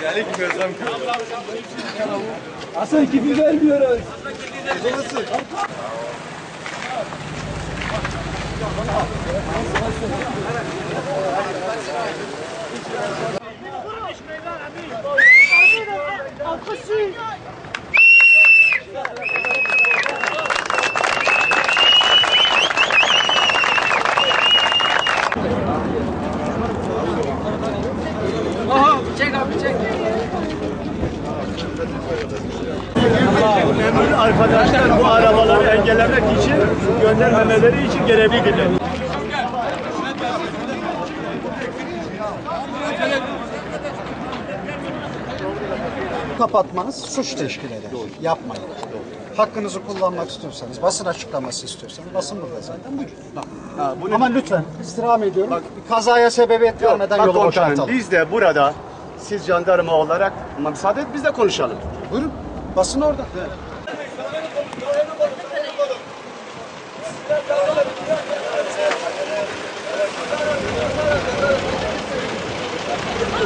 Yani gözlem kırıldı. Hasan kipi vermiyoruz. Nasıl? Aha, çek abi çek. Memur arkadaşlar bu arabaları engellemek için, göndermemeleri için görevlidirler. Kapatmanız suç teşkil eder. Yapmayın. Hakkınızı kullanmak istiyorsanız, basın açıklaması istiyorsanız, basın burada zaten buyurun. Ama lütfen istirham ediyorum. Bak, bir kazaya sebebiyet vermeden Bak yolu komutanım, boşaltalım. biz de burada siz jandarma olarak müsaade et biz de konuşalım. Buyurun. Basın orada.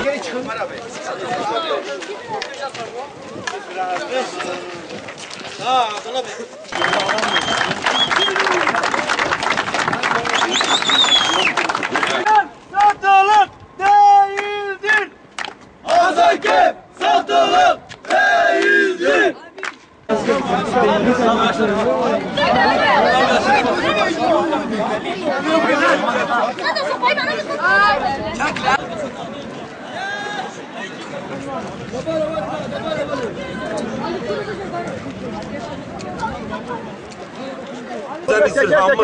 Geri çıkın. Ha, sana be. Satılık değildir. Hazakem satılık değildir. Sen